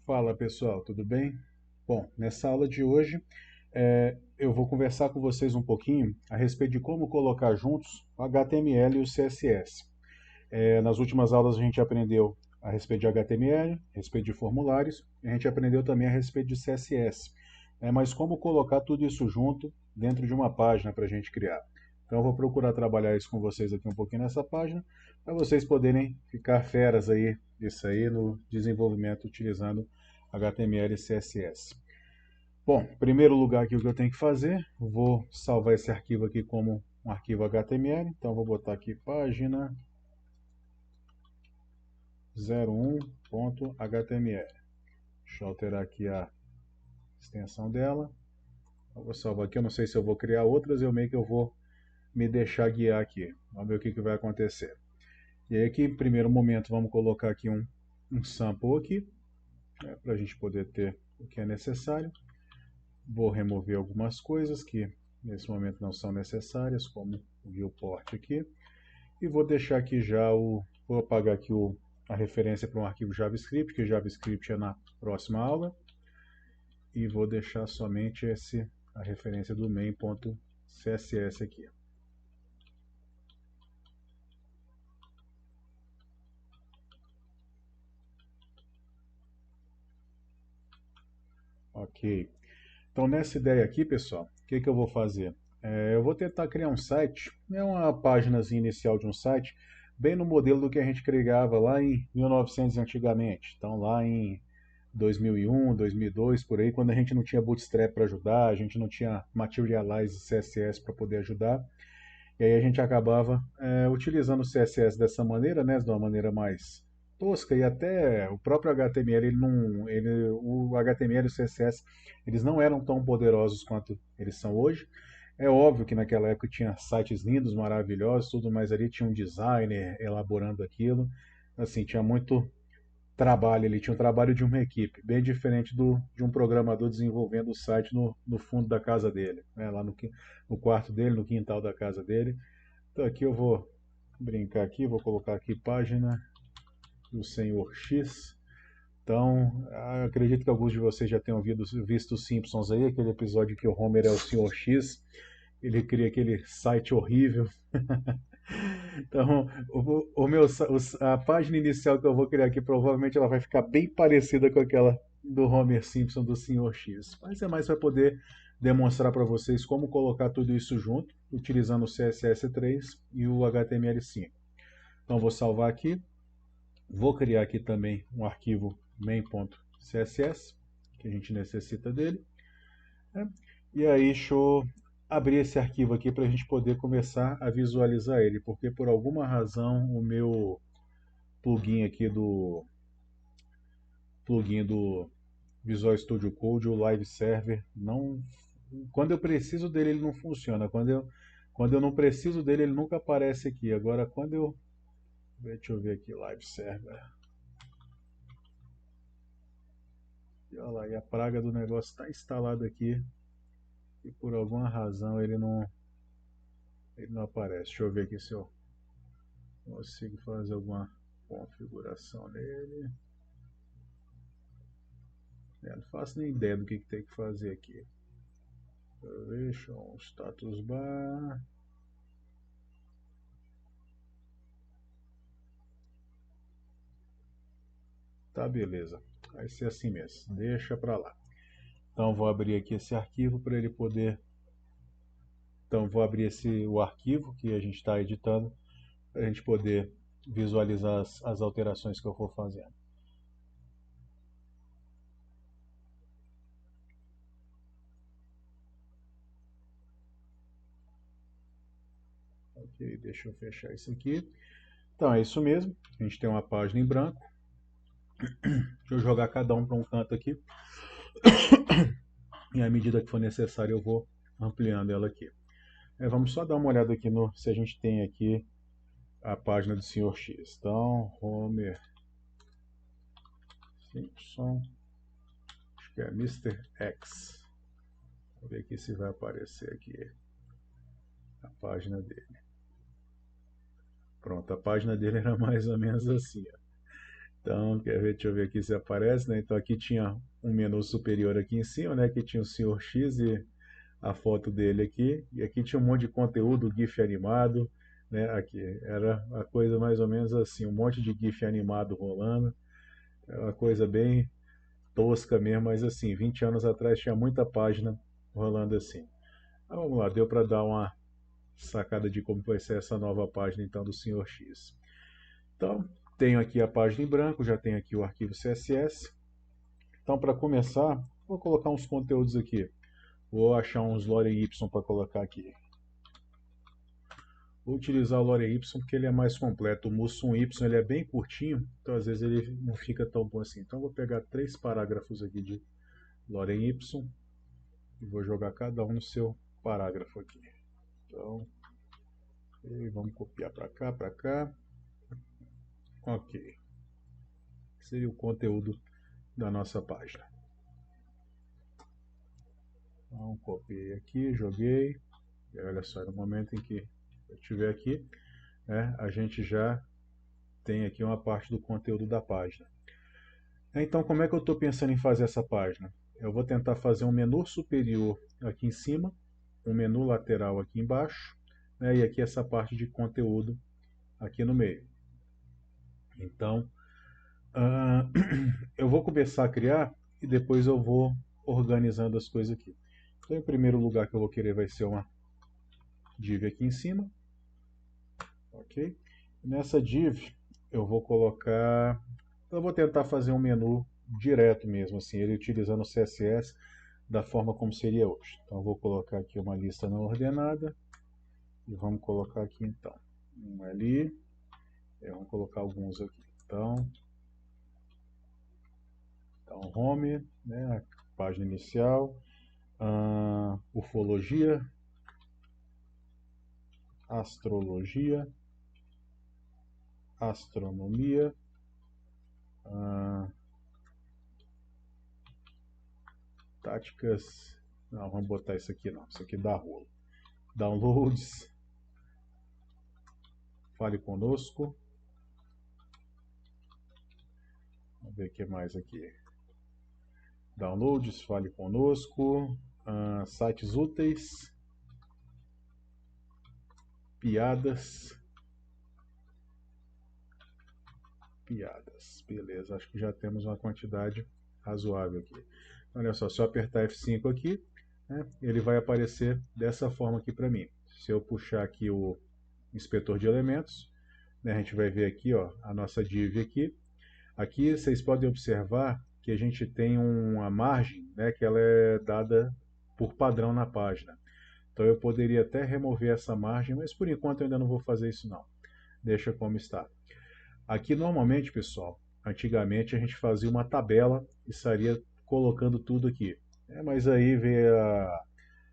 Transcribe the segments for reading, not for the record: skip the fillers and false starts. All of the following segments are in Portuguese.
Fala pessoal, tudo bem? Bom, nessa aula de hoje eu vou conversar com vocês um pouquinho a respeito de como colocar juntos o HTML e o CSS. Nas últimas aulas a gente aprendeu a respeito de HTML, a respeito de formulários, e a gente aprendeu também a respeito de CSS. Mas como colocar tudo isso junto dentro de uma página para a gente criar. Então eu vou procurar trabalhar isso com vocês aqui um pouquinho nessa página, para vocês poderem ficar feras aí, isso aí no desenvolvimento utilizando HTML e CSS. Bom, em primeiro lugar aqui o que eu tenho que fazer, vou salvar esse arquivo aqui como um arquivo HTML, então vou botar aqui página 01.html. Deixa eu alterar aqui a extensão dela. Eu vou salvar aqui, eu não sei se eu vou criar outras, eu meio que eu vou me deixar guiar aqui. Vamos ver o que vai acontecer. E aí aqui, em primeiro momento, vamos colocar aqui um sample aqui, para a gente poder ter o que é necessário. Vou remover algumas coisas que nesse momento não são necessárias, como o viewport aqui. E vou deixar aqui já vou apagar aqui a referência para um arquivo JavaScript, que JavaScript é na próxima aula. E vou deixar somente a referência do main.css aqui. Ok. Então nessa ideia aqui, pessoal, o que eu vou fazer? Eu vou tentar criar um site, uma páginazinha inicial de um site, bem no modelo do que a gente criava lá em 1900 antigamente. Então lá em 2001, 2002, por aí, quando a gente não tinha Bootstrap para ajudar, a gente não tinha Materialize CSS para poder ajudar. E aí a gente acabava utilizando o CSS dessa maneira, né, de uma maneira mais tosca, e até o próprio HTML, o HTML e o CSS, eles não eram tão poderosos quanto eles são hoje. É óbvio que naquela época tinha sites lindos, maravilhosos, tudo, mas ali tinha um designer elaborando aquilo. Assim, tinha muito trabalho, ele tinha um trabalho de uma equipe, bem diferente de um programador desenvolvendo o site no fundo da casa dele, né, lá no quarto dele, no quintal da casa dele. Então aqui eu vou brincar aqui, vou colocar aqui página do Senhor X. Então, acredito que alguns de vocês já tenham visto os Simpsons aí, aquele episódio que o Homer é o Senhor X, ele cria aquele site horrível. Então, a página inicial que eu vou criar aqui, provavelmente ela vai ficar bem parecida com aquela do Homer Simpson do Senhor X. Mas é mais para poder demonstrar para vocês como colocar tudo isso junto, utilizando o CSS3 e o HTML5. Então, vou salvar aqui. Vou criar aqui também um arquivo main.css, que a gente necessita dele, né? E aí, deixa eu abrir esse arquivo aqui para a gente poder começar a visualizar ele, porque por alguma razão o meu plugin do Visual Studio Code, o Live Server, não, quando eu preciso dele ele não funciona, quando eu não preciso dele ele nunca aparece aqui. Agora deixa eu ver aqui, Live Server. E olha lá, e a praga do negócio está instalado aqui e por alguma razão ele não aparece. Deixa eu ver aqui se eu consigo fazer alguma configuração nele. Não faço nem ideia do que tem que fazer aqui. Deixa um status bar. Tá, beleza. Vai ser assim mesmo. Deixa pra lá. Então vou abrir aqui esse arquivo para ele poder. Então vou abrir o arquivo que a gente está editando para a gente poder visualizar as alterações que eu for fazendo. Ok, deixa eu fechar isso aqui. Então é isso mesmo. A gente tem uma página em branco. Deixa eu jogar cada um para um canto aqui. E à medida que for necessário eu vou ampliando ela aqui. Vamos só dar uma olhada aqui se a gente tem aqui a página do Sr. X. Então, Homer Simpson, acho que é Mr. X. Vamos ver aqui se vai aparecer aqui a página dele. Pronto, a página dele era mais ou menos assim. Ó. Então, quer ver? Deixa eu ver aqui se aparece, né? Então aqui tinha um menu superior aqui em cima, né? Que tinha o Sr. X e a foto dele aqui. E aqui tinha um monte de conteúdo, GIF animado, né? Aqui era a coisa mais ou menos assim, um monte de GIF animado rolando. É uma coisa bem tosca mesmo, mas assim, 20 anos atrás tinha muita página rolando assim. Então, vamos lá, deu para dar uma sacada de como vai ser essa nova página então do Sr. X. Então, tenho aqui a página em branco, já tenho aqui o arquivo CSS. Então, para começar, vou colocar uns conteúdos aqui. Vou achar uns lorem Y para colocar aqui. Vou utilizar o lorem Y porque ele é mais completo. O Mussum Y ele é bem curtinho, então às vezes ele não fica tão bom assim. Então, vou pegar 3 parágrafos aqui de lorem Y e vou jogar cada um no seu parágrafo aqui. Então, vamos copiar para cá, para cá. Ok. Seria o conteúdo da nossa página. Então, copiei aqui, joguei. E olha só, no momento em que eu estiver aqui, né, a gente já tem aqui uma parte do conteúdo da página. Então, como é que eu estou pensando em fazer essa página? Eu vou tentar fazer um menu superior aqui em cima, um menu lateral aqui embaixo, né, e aqui essa parte de conteúdo aqui no meio. Então, eu vou começar a criar e depois eu vou organizando as coisas aqui. Então, em primeiro lugar que eu vou querer vai ser uma div aqui em cima. Ok? Nessa div eu vou colocar... Eu vou tentar fazer um menu direto mesmo, assim, ele utilizando o CSS da forma como seria hoje. Então eu vou colocar aqui uma lista não ordenada e vamos colocar aqui então um ali, vamos colocar alguns aqui. Então home, né, a página inicial, ufologia, astrologia, astronomia, táticas, não, vamos botar isso aqui não, isso aqui dá rolo. Downloads, fale conosco, vamos ver o que mais aqui. Downloads, fale conosco, sites úteis, piadas, beleza, acho que já temos uma quantidade razoável aqui. Olha só, se eu apertar F5 aqui, né, ele vai aparecer dessa forma aqui para mim. Se eu puxar aqui o inspetor de elementos, né, a gente vai ver aqui, ó, a nossa div aqui. Aqui vocês podem observar que a gente tem uma margem, né, que ela é dada por padrão na página. Então eu poderia até remover essa margem, mas por enquanto eu ainda não vou fazer isso não. Deixa como está. Aqui normalmente, pessoal, antigamente a gente fazia uma tabela e estaria colocando tudo aqui. Mas aí veio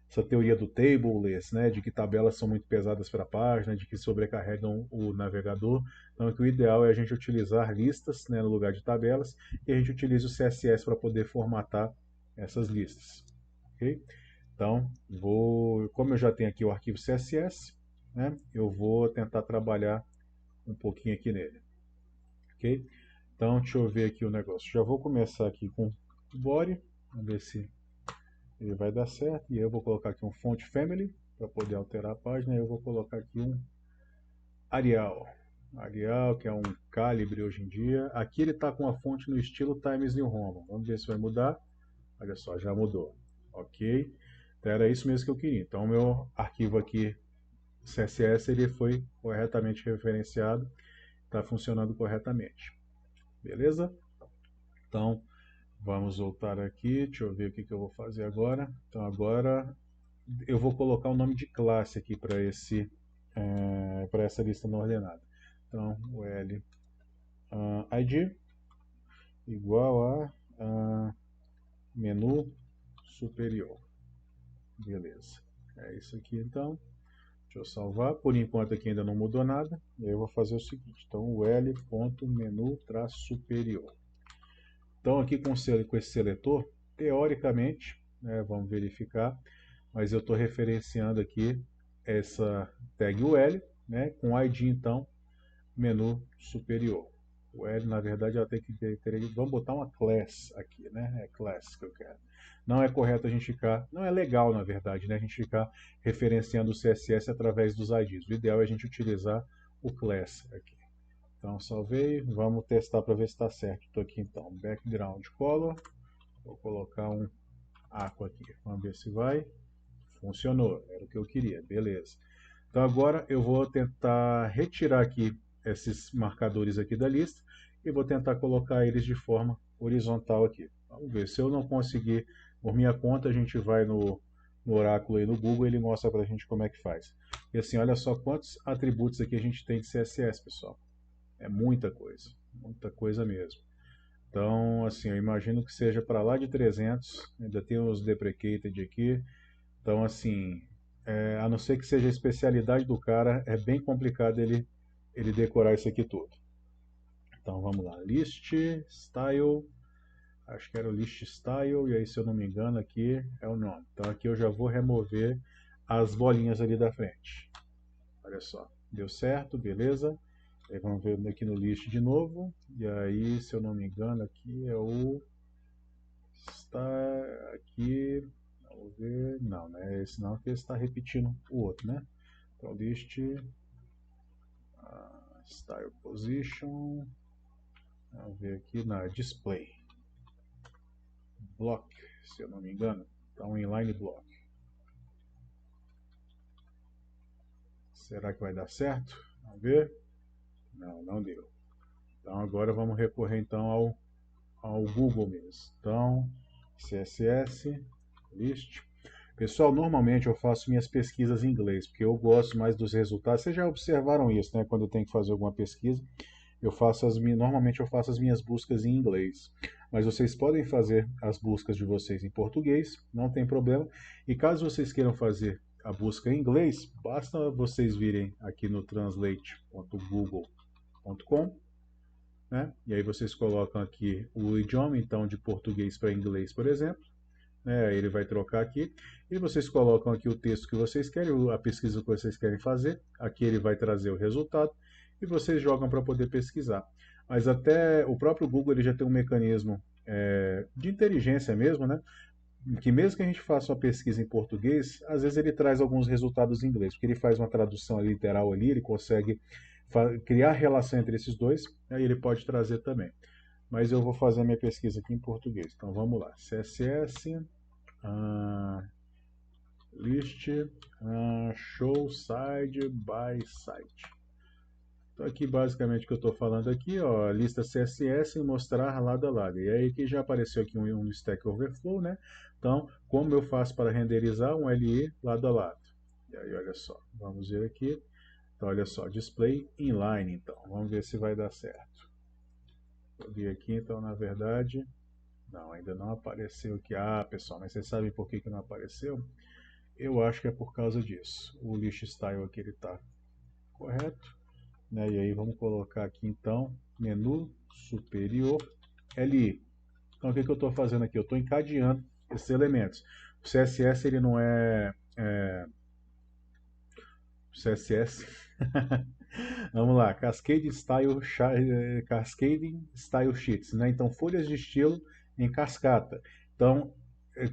essa teoria do tableless, né, de que tabelas são muito pesadas para a página, de que sobrecarregam o navegador. Então que o ideal é a gente utilizar listas, né, no lugar de tabelas, e a gente utiliza o CSS para poder formatar essas listas. Okay? Então, como eu já tenho aqui o arquivo CSS, né, eu vou tentar trabalhar um pouquinho aqui nele. Ok? Então, deixa eu ver aqui o negócio. Já vou começar aqui com o body, vamos ver se ele vai dar certo. E aí eu vou colocar aqui um font family, para poder alterar a página. E eu vou colocar aqui um Arial. Arial, que é um calibre hoje em dia. Aqui ele está com a fonte no estilo Times New Roman. Vamos ver se vai mudar. Olha só, já mudou. Ok? Então era isso mesmo que eu queria. Então o meu arquivo aqui CSS ele foi corretamente referenciado, está funcionando corretamente. Beleza? Então vamos voltar aqui, deixa eu ver o que eu vou fazer agora. Então agora eu vou colocar o nome de classe aqui para essa lista não ordenada. Então o L ID igual a menu superior. Beleza. É isso aqui então. Deixa eu salvar. Por enquanto aqui ainda não mudou nada. E aí eu vou fazer o seguinte. Então o L.menu-superior. Então aqui com esse seletor, teoricamente, né, vamos verificar, mas eu estou referenciando aqui essa tag UL, né, com ID então, menu superior. O L, na verdade, ela tem que ter, vamos botar uma class aqui, né? É class que eu quero. Não é correto a gente ficar, não é legal, na verdade, né? A gente ficar referenciando o CSS através dos IDs. O ideal é a gente utilizar o class aqui. Então, salvei. Vamos testar para ver se está certo. Estou aqui, então, background color. Vou colocar um aqua aqui. Vamos ver se vai. Funcionou. Era o que eu queria. Beleza. Então, agora eu vou tentar retirar aqui esses marcadores aqui da lista e vou tentar colocar eles de forma horizontal aqui. Vamos ver, se eu não conseguir por minha conta, a gente vai no oráculo aí no Google e ele mostra pra gente como é que faz. E assim, olha só quantos atributos aqui a gente tem de CSS, pessoal. É muita coisa mesmo. Então, assim, eu imagino que seja para lá de 300, ainda tem os deprecated aqui. Então, assim, a não ser que seja a especialidade do cara, é bem complicado ele decorar isso aqui tudo. Então vamos lá, list, style, acho que era o list style, e aí se eu não me engano aqui é o nome. Então aqui eu já vou remover as bolinhas ali da frente. Olha só, deu certo, beleza. Aí vamos ver aqui no list de novo, e aí se eu não me engano aqui é o está aqui, vamos ver, não, não é esse não, porque está repetindo o outro, né? Então list, style position, vamos ver aqui na display, block, se eu não me engano, então inline block. Será que vai dar certo? Vamos ver. Não, não deu. Então agora vamos recorrer então ao Google mesmo. Então CSS list. Pessoal, normalmente eu faço minhas pesquisas em inglês, porque eu gosto mais dos resultados. Vocês já observaram isso, né? Quando eu tenho que fazer alguma pesquisa, normalmente eu faço as minhas buscas em inglês. Mas vocês podem fazer as buscas de vocês em português, não tem problema. E caso vocês queiram fazer a busca em inglês, basta vocês virem aqui no translate.google.com, né? E aí vocês colocam aqui o idioma, então de português para inglês, por exemplo. Né? Ele vai trocar aqui. E vocês colocam aqui o texto que vocês querem, a pesquisa que vocês querem fazer. Aqui ele vai trazer o resultado e vocês jogam para poder pesquisar. Mas até o próprio Google ele já tem um mecanismo de inteligência mesmo, né? Que mesmo que a gente faça uma pesquisa em português, às vezes ele traz alguns resultados em inglês, porque ele faz uma tradução literal ali, ele consegue criar relação entre esses dois, aí ele pode trazer também. Mas eu vou fazer a minha pesquisa aqui em português. Então vamos lá. CSS, list, show side by site. Então aqui basicamente o que eu estou falando aqui, ó, lista CSS e mostrar lado a lado. E aí que já apareceu aqui um Stack Overflow, né? Então, como eu faço para renderizar um LE lado a lado? E aí, olha só, vamos ver aqui. Então, olha só, display inline, então. Vamos ver se vai dar certo. Vou vir aqui, então, na verdade, não, ainda não apareceu aqui. Ah, pessoal, mas vocês sabem por que não apareceu? Eu acho que é por causa disso. O list style aqui ele está correto, né? E aí vamos colocar aqui então menu superior LI. Então o que eu estou fazendo aqui? Eu estou encadeando esses elementos. O CSS ele não CSS. Vamos lá, Cascading Style Sheets, né? Então folhas de estilo em cascata. Então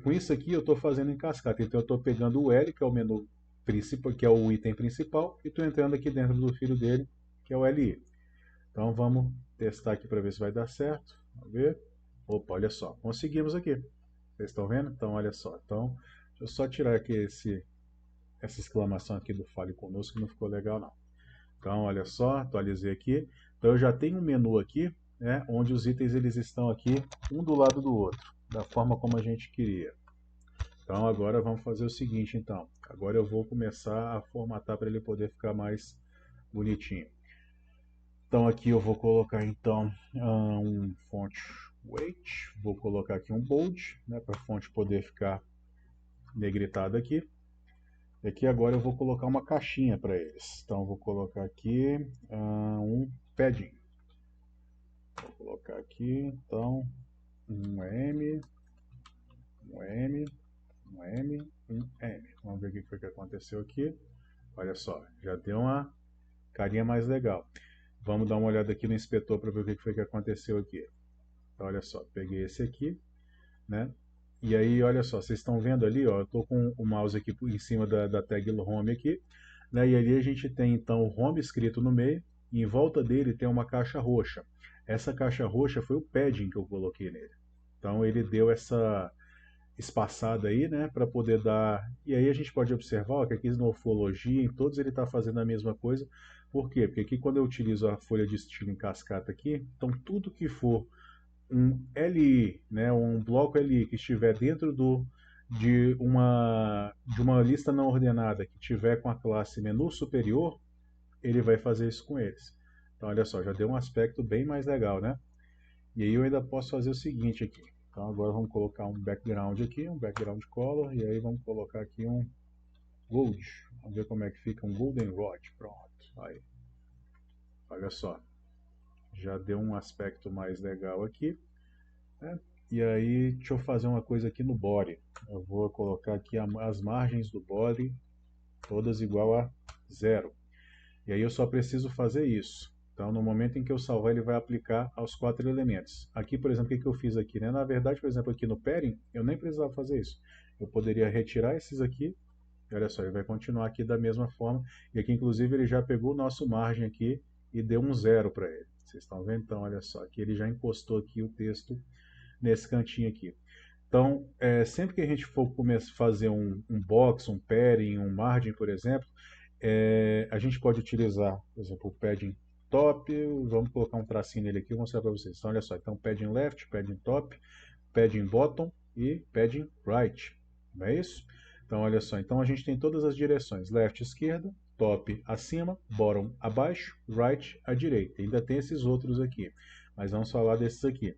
com isso aqui eu estou fazendo em cascata. Então eu estou pegando o L, que é o menu principal, que é o item principal, e estou entrando aqui dentro do filho dele, que é o LI. Então vamos testar aqui para ver se vai dar certo. Vamos ver. Opa, olha só, conseguimos aqui. Vocês estão vendo? Então olha só. Então deixa eu só tirar aqui essa exclamação aqui do Fale Conosco, que não ficou legal não. Então olha só, atualizei aqui. Então eu já tenho um menu aqui, né, onde os itens eles estão aqui um do lado do outro, da forma como a gente queria. Então agora vamos fazer o seguinte, então. Agora eu vou começar a formatar para ele poder ficar mais bonitinho. Então aqui eu vou colocar então um font weight, vou colocar aqui um bold, né, para a fonte poder ficar negritada aqui. E aqui agora eu vou colocar uma caixinha para eles. Então eu vou colocar aqui um padding. Vou colocar aqui então um M, um M, um M, um M. Vamos ver o que foi que aconteceu aqui. Olha só, já deu uma carinha mais legal. Vamos dar uma olhada aqui no inspetor para ver o que foi que aconteceu aqui. Então, olha só, peguei esse aqui, né? E aí, olha só, vocês estão vendo ali, ó, eu estou com o mouse aqui em cima da tag Home aqui, né? E ali a gente tem então o Home escrito no meio, e em volta dele tem uma caixa roxa. Essa caixa roxa foi o padding que eu coloquei nele. Então ele deu essa espaçada aí, né, para poder dar. E aí a gente pode observar ó, que aqui na Ufologia, em todos ele está fazendo a mesma coisa. Por quê? Porque aqui quando eu utilizo a folha de estilo em cascata aqui, então tudo que for um LI, né, um bloco LI que estiver dentro de uma lista não ordenada que tiver com a classe menu superior, ele vai fazer isso com eles. Então olha só, já deu um aspecto bem mais legal, né? E aí eu ainda posso fazer o seguinte aqui. Então agora vamos colocar um background aqui, um background color, e aí vamos colocar aqui um gold. Vamos ver como é que fica um golden rod. Pronto. Aí. Olha só. Já deu um aspecto mais legal aqui. Né? E aí, deixa eu fazer uma coisa aqui no body. Eu vou colocar aqui as margens do body todas igual a 0. E aí eu só preciso fazer isso. Então, no momento em que eu salvar, ele vai aplicar aos 4 elementos. Aqui, por exemplo, o que eu fiz aqui? Né? Na verdade, por exemplo, aqui no pairing, eu nem precisava fazer isso. Eu poderia retirar esses aqui. E olha só, ele vai continuar aqui da mesma forma. E aqui, inclusive, ele já pegou o nosso margem aqui e deu um 0 para ele. Vocês estão vendo? Então, olha só, aqui ele já encostou aqui o texto nesse cantinho aqui. Então, sempre que a gente for começar a fazer um box, um padding, um margin, por exemplo, a gente pode utilizar, por exemplo, o padding top, vamos colocar um tracinho nele aqui e vou mostrar para vocês. Então, olha só, então padding left, padding top, padding bottom e padding right, não é isso? Então, olha só, então a gente tem todas as direções, left, esquerda, top, acima, bottom, abaixo, right, à direita. Ainda tem esses outros aqui, mas vamos falar desses aqui.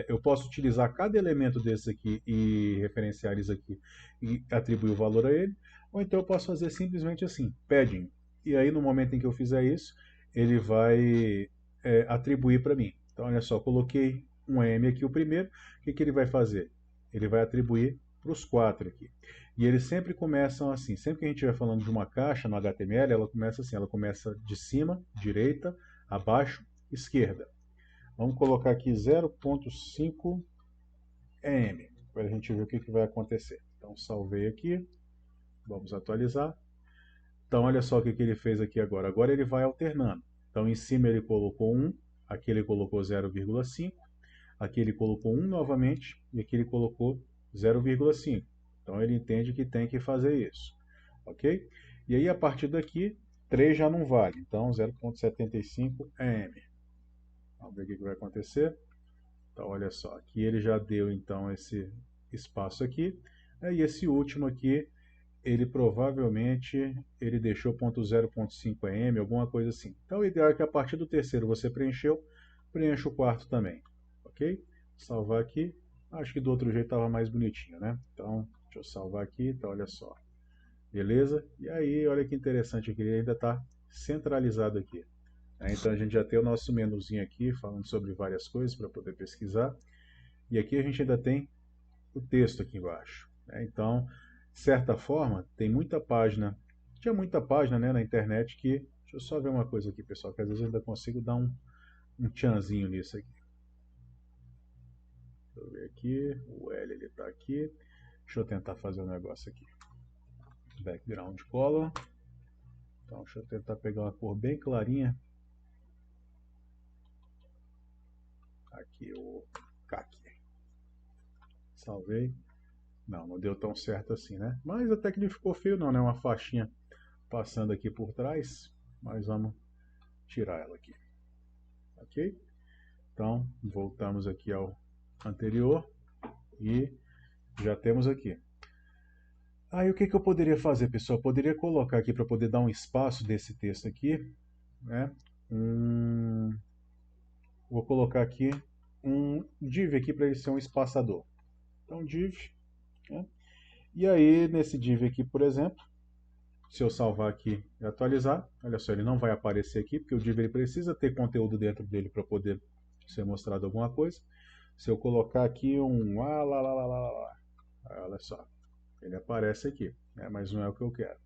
Eu posso utilizar cada elemento desse aqui e referenciar eles aqui e atribuir o valor a ele, ou então eu posso fazer simplesmente assim, padding. E aí no momento em que eu fizer isso, ele vai atribuir para mim. Então olha só, coloquei um M aqui o primeiro, o que ele vai fazer? Ele vai atribuir para os 4 aqui. E eles sempre começam assim, sempre que a gente estiver falando de uma caixa no HTML, ela começa assim, ela começa de cima, direita, abaixo, esquerda. Vamos colocar aqui 0.5 EM, para a gente ver o que vai acontecer. Então, salvei aqui, vamos atualizar. Então, olha só o que ele fez aqui agora. Agora ele vai alternando. Então, em cima ele colocou 1, aqui ele colocou 0,5, aqui ele colocou 1 novamente, e aqui ele colocou 0,5. Então, ele entende que tem que fazer isso. Ok? E aí, a partir daqui, 3 já não vale. Então, 0.75 EM. Vamos ver o que vai acontecer. Então, olha só, aqui ele já deu então esse espaço aqui, e esse último aqui, ele provavelmente ele deixou ponto 0.5 EM, alguma coisa assim. Então, o ideal é que a partir do terceiro você preencheu, preencha o quarto também, ok? Salvar aqui, acho que do outro jeito estava mais bonitinho, né? Então, deixa eu salvar aqui, então olha só, beleza? E aí, olha que interessante aqui, ele ainda está centralizado aqui. Então a gente já tem o nosso menuzinho aqui falando sobre várias coisas para poder pesquisar. E aqui a gente ainda tem o texto aqui embaixo. Então, de certa forma, tem muita página. Tinha muita página, né, na internet que. Deixa eu só ver uma coisa aqui, pessoal, que às vezes eu ainda consigo dar um tchanzinho nisso aqui. Deixa eu ver aqui. O L ele está aqui. Deixa eu tentar fazer um negócio aqui. Background color. Então, deixa eu tentar pegar uma cor bem clarinha. Aqui o CAC. Salvei. Não deu tão certo assim, né? Mas até que não ficou feio não, né? Uma faixinha passando aqui por trás. Mas vamos tirar ela aqui. Ok? Então, voltamos aqui ao anterior. E já temos aqui. Aí o que eu poderia fazer, pessoal? Eu poderia colocar aqui para poder dar um espaço desse texto aqui, né? Vou colocar aqui um div aqui para ele ser um espaçador. Então, div, né? E aí, nesse div aqui, por exemplo, se eu salvar aqui e atualizar, olha só, ele não vai aparecer aqui, porque o div ele precisa ter conteúdo dentro dele para poder ser mostrado alguma coisa. Se eu colocar aqui um olha só, ele aparece aqui, né? Mas não é o que eu quero.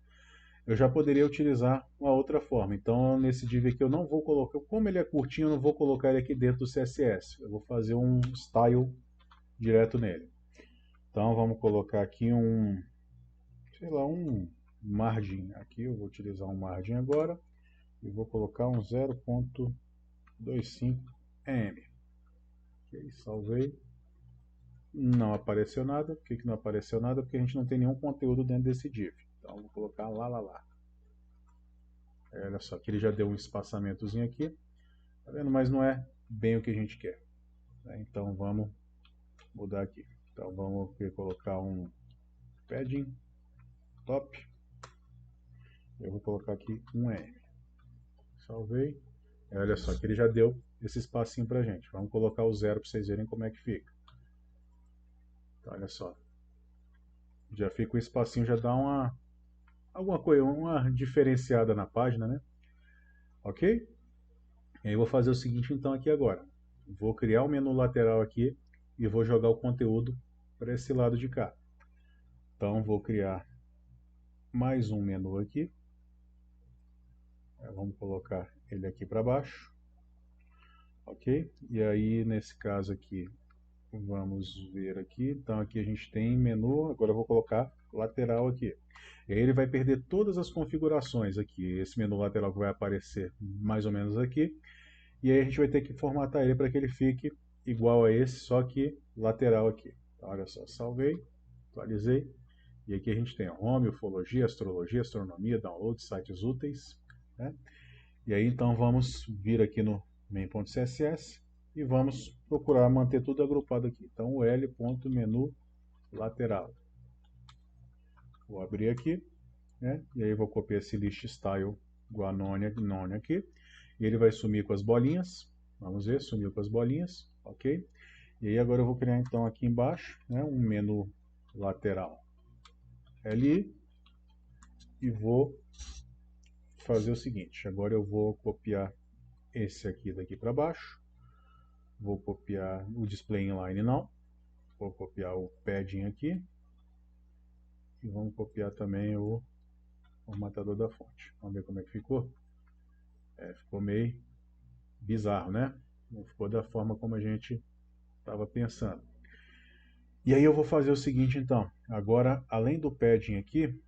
eu já poderia utilizar uma outra forma. Então, nesse div aqui eu não vou colocar, como ele é curtinho, eu não vou colocar ele aqui dentro do CSS. Eu vou fazer um style direto nele. Então, vamos colocar aqui sei lá, um margin. Aqui eu vou utilizar um margin agora e vou colocar um 0.25 em. Ok, salvei. Não apareceu nada. Por que não apareceu nada? Porque a gente não tem nenhum conteúdo dentro desse div. Então, vou colocar lá. Olha só, que ele já deu um espaçamentozinho aqui. Tá vendo? Mas não é bem o que a gente quer. Então, vamos mudar aqui. Então, vamos colocar um padding top. Eu vou colocar aqui um M. Salvei. Olha só, que ele já deu esse espacinho pra gente. Vamos colocar o 0 para vocês verem como é que fica. Então, olha só. Já fica o espacinho, já dá alguma coisa, uma diferenciada na página, né? Ok? E aí eu vou fazer o seguinte então aqui agora. Vou criar um menu lateral aqui e vou jogar o conteúdo para esse lado de cá. Então vou criar mais um menu aqui. Vamos colocar ele aqui para baixo. Ok? E aí nesse caso aqui, vamos ver aqui. Então aqui a gente tem menu, agora eu vou colocar lateral aqui. E aí ele vai perder todas as configurações aqui. Esse menu lateral que vai aparecer mais ou menos aqui. E aí a gente vai ter que formatar ele para que ele fique igual a esse, só que lateral aqui. Então, olha só, salvei, atualizei. E aqui a gente tem home, ufologia, astrologia, astronomia, download, sites úteis. Né? E aí então vamos vir aqui no main.css e vamos procurar manter tudo agrupado aqui. Então o L.menu lateral. Vou abrir aqui, né? E aí vou copiar esse list style igual a none aqui. E ele vai sumir com as bolinhas. Vamos ver, sumiu com as bolinhas, ok? E aí agora eu vou criar então aqui embaixo, né, um menu lateral LI e vou fazer o seguinte, agora eu vou copiar esse aqui daqui para baixo, vou copiar o display inline não, vou copiar o padding aqui e vamos copiar também o formatador da fonte. Vamos ver como é que ficou? Ficou meio bizarro, né? Não ficou da forma como a gente estava pensando. E aí eu vou fazer o seguinte então, agora além do padding aqui,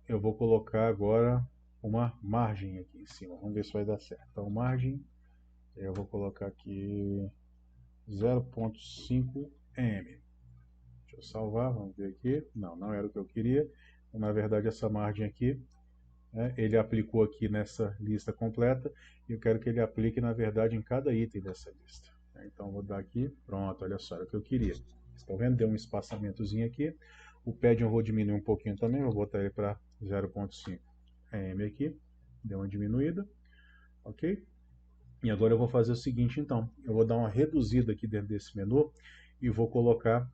eu vou colocar agora uma margem aqui em cima, vamos ver se vai dar certo. Então margem, eu vou colocar aqui 0.5 em. Deixa eu salvar, vamos ver aqui. Não era o que eu queria. Na verdade essa margem aqui, ele aplicou aqui nessa lista completa, e eu quero que ele aplique na verdade em cada item dessa lista. Então vou dar aqui, pronto, olha só, era o que eu queria. Estão vendo? Deu um espaçamentozinho aqui. O padding eu vou diminuir um pouquinho também, vou botar ele para 0.5 em aqui. Deu uma diminuída, ok? E agora eu vou fazer o seguinte então, eu vou dar uma reduzida aqui dentro desse menu e vou colocar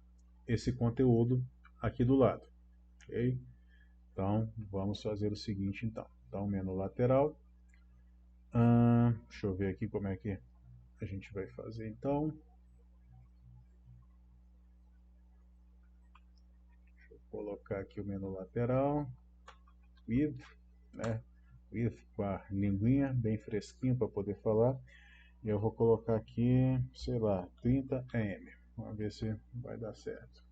esse conteúdo aqui do lado, ok? Então vamos fazer o seguinte então, menu lateral, deixa eu ver aqui como é que a gente vai fazer então. Deixa eu colocar aqui o menu lateral, with, né? With com a linguinha bem fresquinho para poder falar. E eu vou colocar aqui, sei lá, 30 em. Vamos ver se vai dar certo.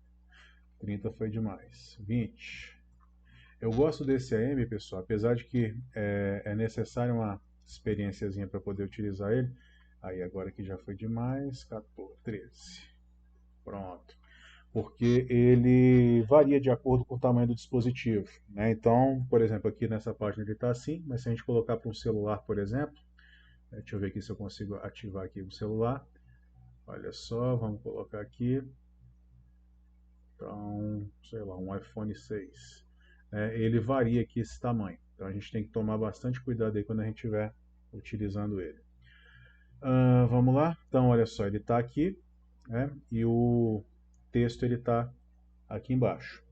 30 foi demais. 20. Eu gosto desse AM, pessoal, apesar de que é necessário uma experiênciazinha para poder utilizar ele. Aí agora que já foi demais, 14, 13. Pronto. Porque ele varia de acordo com o tamanho do dispositivo, né? Então, por exemplo, aqui nessa página ele está assim, mas se a gente colocar para um celular, por exemplo, deixa eu ver aqui se eu consigo ativar aqui o celular. Olha só, vamos colocar aqui. Então, sei lá, um iPhone 6. Ele varia aqui esse tamanho. Então a gente tem que tomar bastante cuidado aí quando a gente estiver utilizando ele. Vamos lá? Então, olha só, ele está aqui, né? E o texto ele está aqui embaixo.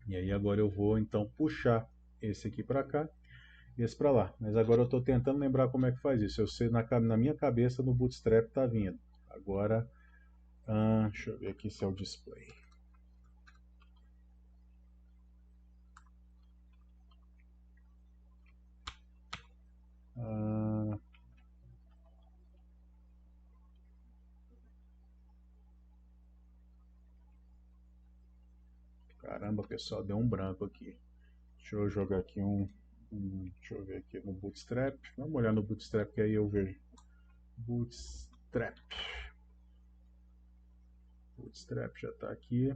E aí agora eu vou então puxar esse aqui para cá e esse para lá. Mas agora eu estou tentando lembrar como é que faz isso. Eu sei na minha cabeça no Bootstrap está vindo. Agora, deixa eu ver aqui se é o display. Caramba, pessoal, deu um branco aqui. Deixa eu jogar aqui deixa eu ver aqui no Bootstrap. Vamos olhar no Bootstrap que aí eu vejo. Bootstrap. Bootstrap já está aqui.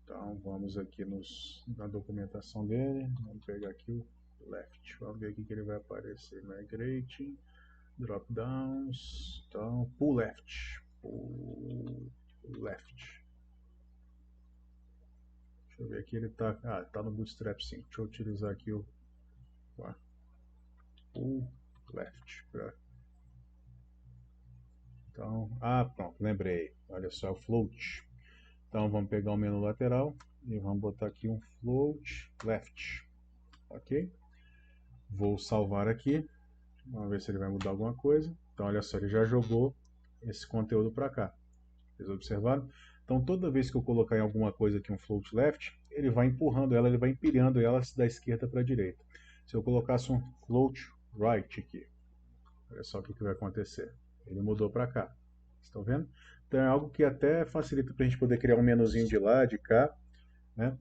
Então vamos aqui na documentação dele. Vamos pegar aqui o left. Vamos ver aqui que ele vai aparecer. Migrating, drop downs. Então, pull left. Pull left. Deixa eu ver aqui, ele está tá no Bootstrap sim. Deixa eu utilizar aqui o pull left. Então, pronto, lembrei. Olha só, o float. Então vamos pegar o menu lateral e vamos botar aqui um float left. Ok? Vou salvar aqui. Vamos ver se ele vai mudar alguma coisa. Então olha só, ele já jogou esse conteúdo para cá. Vocês observaram? Então toda vez que eu colocar em alguma coisa aqui um float left, ele vai empurrando ela, ele vai empilhando ela da esquerda para a direita. Se eu colocasse um float right aqui, olha só o que vai acontecer. Ele mudou para cá. Estão vendo? Então é algo que até facilita para a gente poder criar um menuzinho de lá, de cá, né?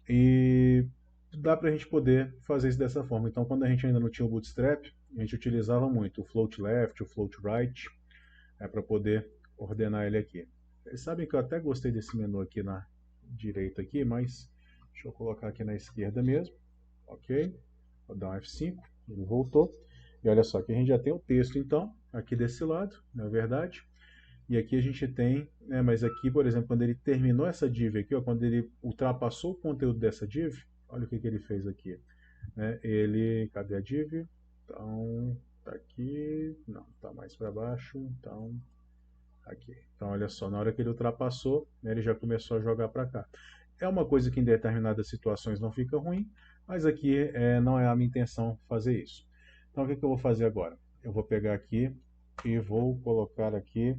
E dá para a gente poder fazer isso dessa forma. Então quando a gente ainda não tinha o Bootstrap, a gente utilizava muito o float left, o float right, para poder ordenar ele aqui. Vocês sabem que eu até gostei desse menu aqui na direita aqui, mas deixa eu colocar aqui na esquerda mesmo. Ok? Vou dar um F5, ele voltou. E olha só, aqui a gente já tem o texto então, aqui desse lado, não é verdade? E aqui a gente tem, mas aqui, por exemplo, quando ele terminou essa div aqui, ó, quando ele ultrapassou o conteúdo dessa div, olha o que ele fez aqui. Cadê a div? Então, tá aqui, não, tá mais para baixo, então, aqui. Então, olha só, na hora que ele ultrapassou, ele já começou a jogar para cá. É uma coisa que em determinadas situações não fica ruim, mas aqui não é a minha intenção fazer isso. Então, o que eu vou fazer agora? Eu vou pegar aqui e vou colocar aqui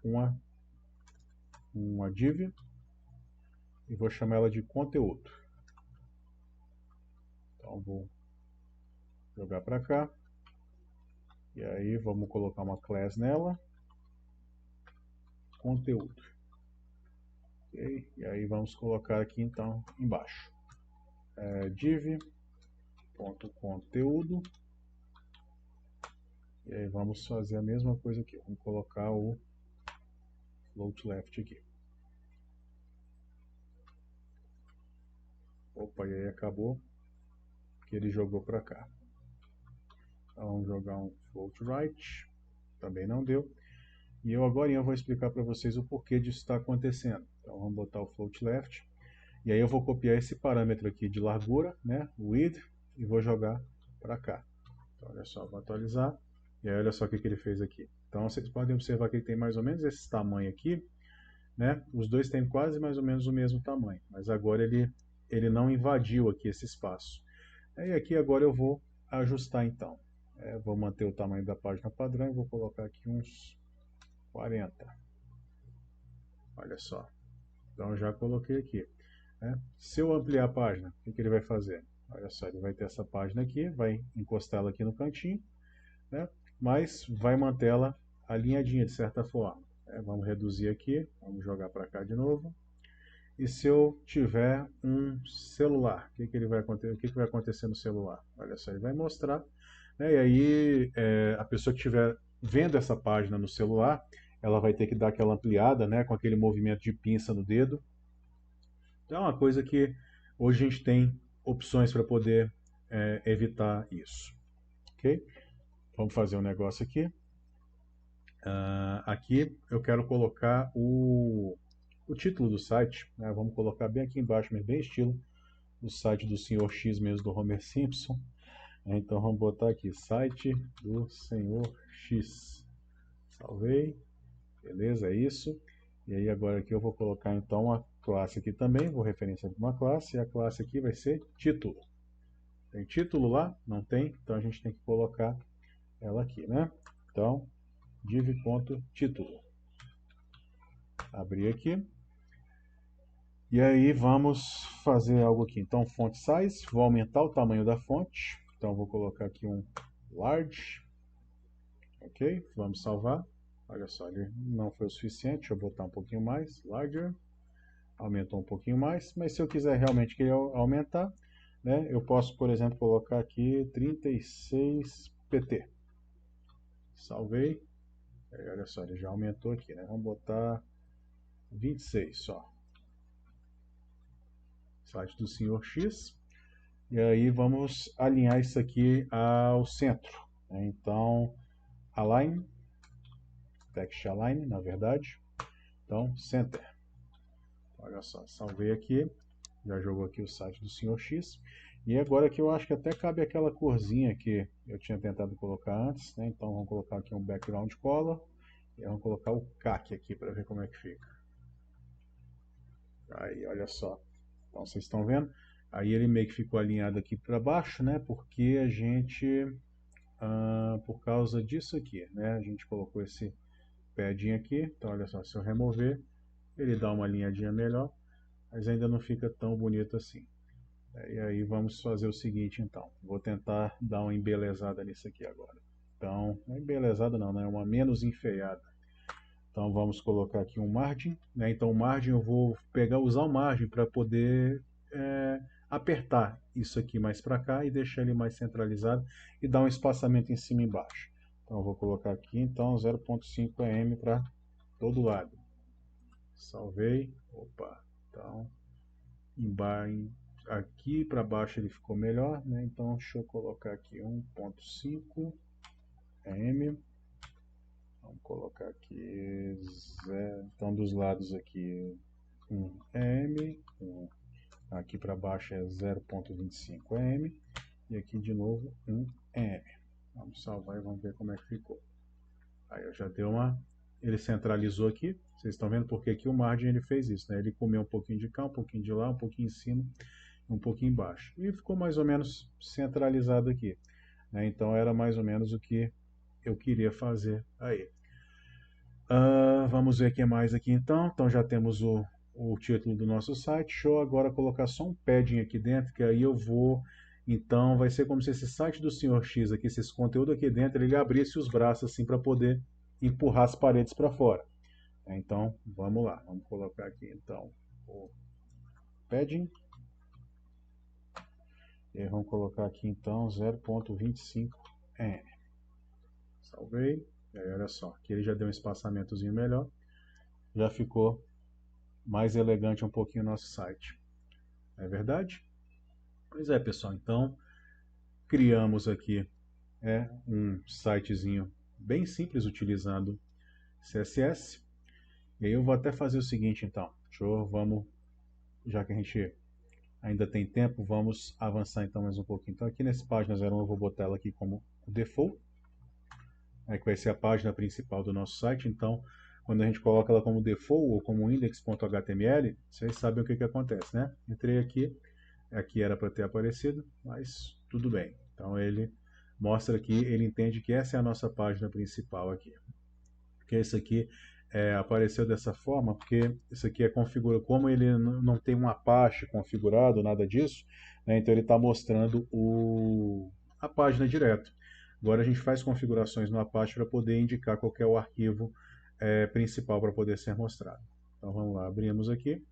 uma div e vou chamar ela de conteúdo. Então vou jogar para cá e aí vamos colocar uma class nela, conteúdo. Okay? E aí vamos colocar aqui então embaixo div.conteúdo e aí vamos fazer a mesma coisa aqui. Vamos colocar o float left aqui. Opa, e aí acabou que ele jogou para cá. Então vamos jogar um float right, também não deu. E eu agora vou explicar para vocês o porquê disso está acontecendo. Então vamos botar o float left. E aí eu vou copiar esse parâmetro aqui de largura, width, e vou jogar para cá. Então olha só, vou atualizar. E aí olha só o que ele fez aqui. Então vocês podem observar que ele tem mais ou menos esse tamanho aqui. Os dois têm quase mais ou menos o mesmo tamanho. Mas agora ele não invadiu aqui esse espaço. E aqui agora eu vou ajustar então. Vou manter o tamanho da página padrão e vou colocar aqui uns 40. Olha só. Então já coloquei aqui. Se eu ampliar a página, o que ele vai fazer? Olha só, ele vai ter essa página aqui, vai encostá-la aqui no cantinho, mas vai mantê-la alinhadinha de certa forma. Vamos reduzir aqui, vamos jogar para cá de novo. E se eu tiver um celular, o que vai acontecer no celular? Olha só, ele vai mostrar, e aí a pessoa que estiver vendo essa página no celular, ela vai ter que dar aquela ampliada, com aquele movimento de pinça no dedo. Então é uma coisa que hoje a gente tem opções para poder evitar isso. Ok? Vamos fazer um negócio aqui. Aqui eu quero colocar o título do site. Vamos colocar bem aqui embaixo, mas bem estilo do site do Sr. X mesmo, do Homer Simpson. Então vamos botar aqui, site do Sr. X. Salvei. Beleza, é isso. E aí agora aqui eu vou colocar então uma classe aqui também, vou referenciar uma classe, e a classe aqui vai ser título. Tem título lá? Não tem, então a gente tem que colocar ela aqui, Então, div.título. Abrir aqui. E aí vamos fazer algo aqui. Então, font size, vou aumentar o tamanho da fonte. Então, vou colocar aqui um large. Ok, vamos salvar. Olha só, ele não foi o suficiente, deixa eu botar um pouquinho mais, larger. aumentou um pouquinho mais, mas se eu quiser realmente querer aumentar, né, eu posso, por exemplo, colocar aqui 36 pt. Salvei. Aí, olha só, ele já aumentou aqui, né? Vamos botar 26 só. Site do Sr. X. E aí vamos alinhar isso aqui ao centro, né? Então, align, text align, na verdade. Então, center. Olha só, salvei aqui. Já jogou aqui o site do Sr. X. E agora aqui eu acho que até cabe aquela corzinha que eu tinha tentado colocar antes, né? Então vamos colocar aqui um background color. E vamos colocar o CAC aqui para ver como é que fica. Aí, olha só. Então vocês estão vendo? Aí ele meio que ficou alinhado aqui para baixo, né? Porque a gente, por causa disso aqui, né? A gente colocou esse padding aqui. Então olha só, se eu remover, ele dá uma alinhadinha melhor, mas ainda não fica tão bonito assim. E aí vamos fazer o seguinte então. Vou tentar dar uma embelezada nisso aqui agora. Então, não é embelezada não, né? É uma menos enfeiada. Então vamos colocar aqui um margin, né? Então o margin eu vou usar o margin para poder apertar isso aqui mais para cá e deixar ele mais centralizado e dar um espaçamento em cima e embaixo. Então eu vou colocar aqui então 0.5 em para todo lado. Salvei. Opa. Então aqui para baixo ele ficou melhor, né? Então deixa eu colocar aqui 1.5 em. Vamos colocar aqui, então dos lados aqui 1 em, aqui para baixo é 0.25 em, e aqui de novo 1 em. Vamos salvar e vamos ver como é que ficou. Aí eu já deu ele centralizou aqui, vocês estão vendo porque aqui o margin ele fez isso, né? Ele comeu um pouquinho de cá, um pouquinho de lá, um pouquinho em cima, um pouquinho embaixo. E ficou mais ou menos centralizado aqui, né? Então era mais ou menos o que eu queria fazer aí. Vamos ver o que mais aqui então. Então já temos o título do nosso site. Deixa eu agora colocar só um padding aqui dentro, que aí eu vou... Então vai ser como se esse site do Sr. X aqui, esse conteúdo aqui dentro, ele abrisse os braços assim para poder empurrar as paredes para fora. Então vamos lá, vamos colocar aqui então o padding. E aí vamos colocar aqui então 0.25 em. Salvei. E aí olha só, aqui ele já deu um espaçamentozinho melhor. Já ficou mais elegante um pouquinho o nosso site. Não é verdade? Pois é, pessoal. Então, criamos aqui um sitezinho bem simples utilizando CSS. E aí eu vou até fazer o seguinte, então. Já que a gente ainda tem tempo, vamos avançar então mais um pouquinho. Então, aqui nesse página 01 eu vou botar ela aqui como default. Aí que vai ser a página principal do nosso site. Então, quando a gente coloca ela como default ou como index.html, vocês sabem o que acontece, né? Entrei aqui era para ter aparecido, mas tudo bem. Então ele mostra aqui, ele entende que essa é a nossa página principal aqui. Porque isso aqui apareceu dessa forma, porque isso aqui é configurado, como ele não tem um Apache configurado, nada disso, né? Então ele está mostrando a página direto. Agora a gente faz configurações no Apache para poder indicar qual é o arquivo principal para poder ser mostrado. Então vamos lá, abrimos aqui.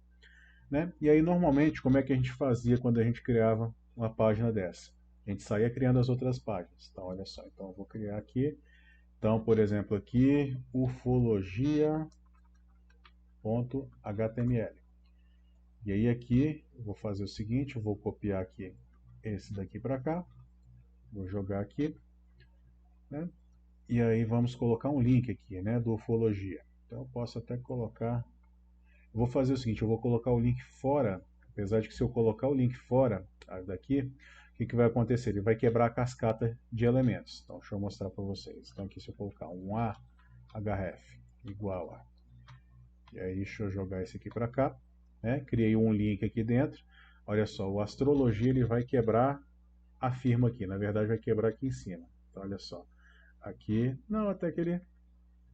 Né? E aí normalmente como é que a gente fazia quando a gente criava uma página dessa? A gente saía criando as outras páginas. Então olha só, então eu vou criar aqui. Então por exemplo aqui, ufologia.html. E aí aqui eu vou fazer o seguinte, eu vou copiar aqui esse daqui para cá. Vou jogar aqui. Né? E aí vamos colocar um link aqui, né, do Ufologia. Então eu posso até colocar... Eu vou fazer o seguinte, eu vou colocar o link fora, apesar de que se eu colocar o link fora daqui, o que vai acontecer? Ele vai quebrar a cascata de elementos. Então deixa eu mostrar para vocês. Então aqui se eu colocar um ahref igual a... E aí deixa eu jogar esse aqui para cá. Né? Criei um link aqui dentro. Olha só, o astrologia ele vai quebrar a firma aqui. Na verdade vai quebrar aqui em cima. Então olha só. Aqui, não, até que ele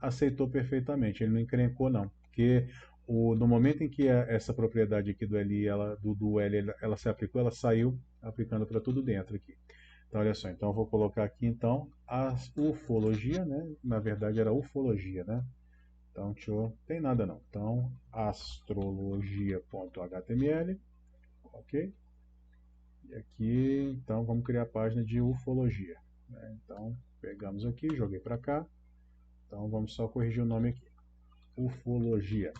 aceitou perfeitamente, ele não encrencou não, porque no momento em que essa propriedade aqui do LI, do L, ela se aplicou, ela saiu aplicando para tudo dentro aqui. Então olha só, então eu vou colocar aqui então a ufologia, né? Na verdade era ufologia, né? Então, tem nada não. Então, astrologia.html, ok? E aqui, então, vamos criar a página de ufologia, né? Então, pegamos aqui, joguei para cá. Então, vamos só corrigir o nome aqui. Ufologia.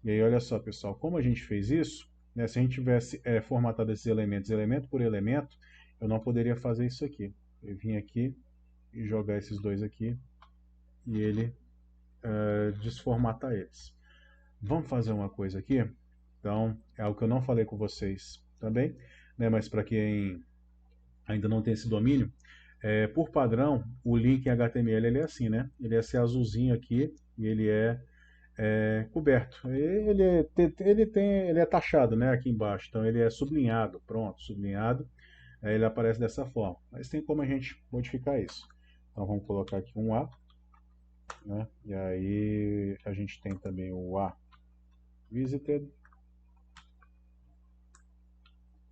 E aí, olha só, pessoal, como a gente fez isso, né, se a gente tivesse formatado esses elementos, elemento por elemento, eu não poderia fazer isso aqui. Eu vim aqui e jogar esses dois aqui e ele desformatar eles. Vamos fazer uma coisa aqui? Então, é algo que eu não falei com vocês também, né, mas para quem ainda não tem esse domínio, por padrão, o link em HTML ele é assim, né? Ele é esse azulzinho aqui e ele é coberto. Ele é taxado, né, aqui embaixo, então ele é sublinhado, pronto, sublinhado, aí ele aparece dessa forma. Mas tem como a gente modificar isso. Então vamos colocar aqui um A, né, e aí a gente tem também o A visited,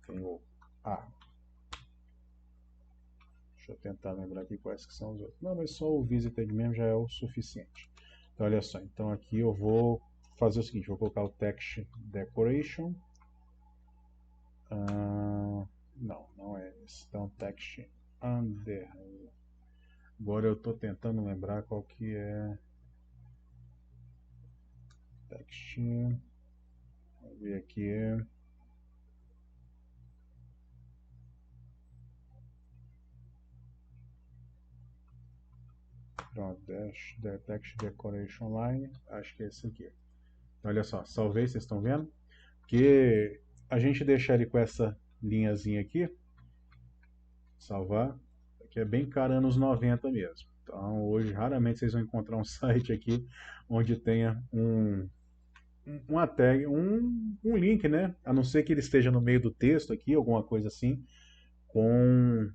tem o A. Deixa eu tentar lembrar aqui quais que são os outros. Não, mas só o visited mesmo já é o suficiente. Então olha só, então aqui eu vou fazer o seguinte, vou colocar o text decoration. Não é esse. Então text under. Agora eu estou tentando lembrar qual que é. Text. Vamos ver aqui. Pronto, text decoration line. Acho que é esse aqui. Então, olha só, salvei, vocês estão vendo? Porque a gente deixar ele com essa linhazinha aqui, salvar, que é bem cara anos 90 mesmo. Então hoje raramente vocês vão encontrar um site aqui onde tenha uma tag, um link, né? A não ser que ele esteja no meio do texto aqui, alguma coisa assim, com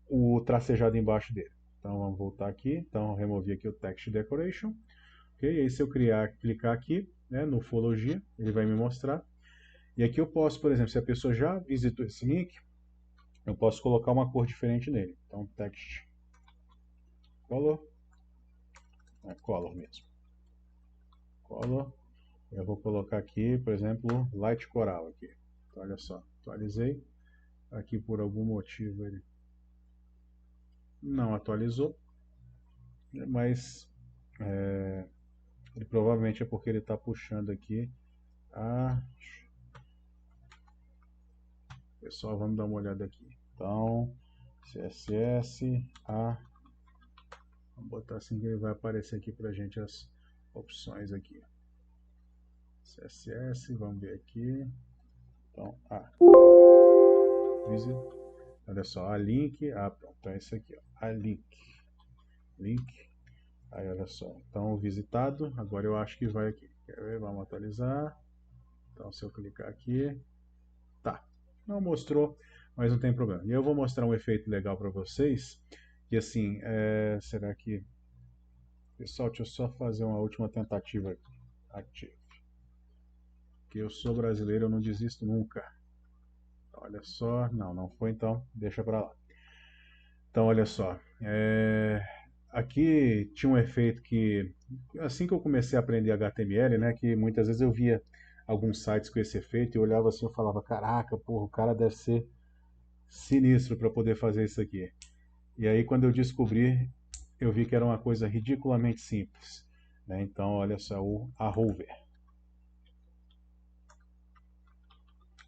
o tracejado embaixo dele. Então vamos voltar aqui, então removi aqui o text decoration, ok? E aí se eu clicar aqui, né, no ufologia, ele vai me mostrar. E aqui eu posso, por exemplo, se a pessoa já visitou esse link, eu posso colocar uma cor diferente nele. Então text color, color mesmo, color. Eu vou colocar aqui, por exemplo, light coral aqui. Então, olha só, atualizei. Aqui por algum motivo ele não atualizou, mas ele provavelmente é porque ele está puxando aqui a... Pessoal, vamos dar uma olhada aqui. Então, CSS, A, vamos botar assim que ele vai aparecer aqui para a gente as opções aqui. CSS, vamos ver aqui. Então, A. Visit. Olha só, a link, pronto, então é esse aqui, ó, a link, aí olha só, então o visitado, agora eu acho que vai aqui, quer ver, vamos atualizar, então se eu clicar aqui, tá, não mostrou, mas não tem problema, e eu vou mostrar um efeito legal para vocês, que assim, será que, pessoal, deixa eu só fazer uma última tentativa aqui, Active, que eu sou brasileiro, eu não desisto nunca. Olha só, não foi, então deixa para lá. Então, olha só, aqui tinha um efeito que, assim que eu comecei a aprender HTML, né, que muitas vezes eu via alguns sites com esse efeito e eu olhava assim e falava, caraca, porra, o cara deve ser sinistro para poder fazer isso aqui. E aí quando eu descobri, eu vi que era uma coisa ridiculamente simples, né? Então, olha só, a hover.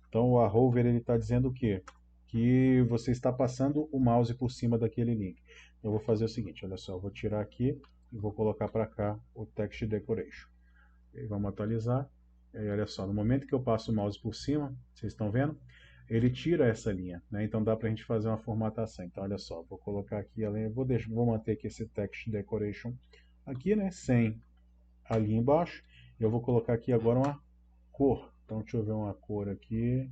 Então, o hover ele está dizendo o quê? Que você está passando o mouse por cima daquele link. Eu vou fazer o seguinte, olha só, eu vou tirar aqui e vou colocar para cá o text decoration. E aí vamos atualizar. E aí, olha só, no momento que eu passo o mouse por cima, vocês estão vendo? Ele tira essa linha, né? Então dá para a gente fazer uma formatação. Então olha só, vou colocar aqui a linha, vou manter aqui esse text decoration aqui, né? Sem a linha embaixo. Eu vou colocar aqui agora uma cor. Então deixa eu ver uma cor aqui.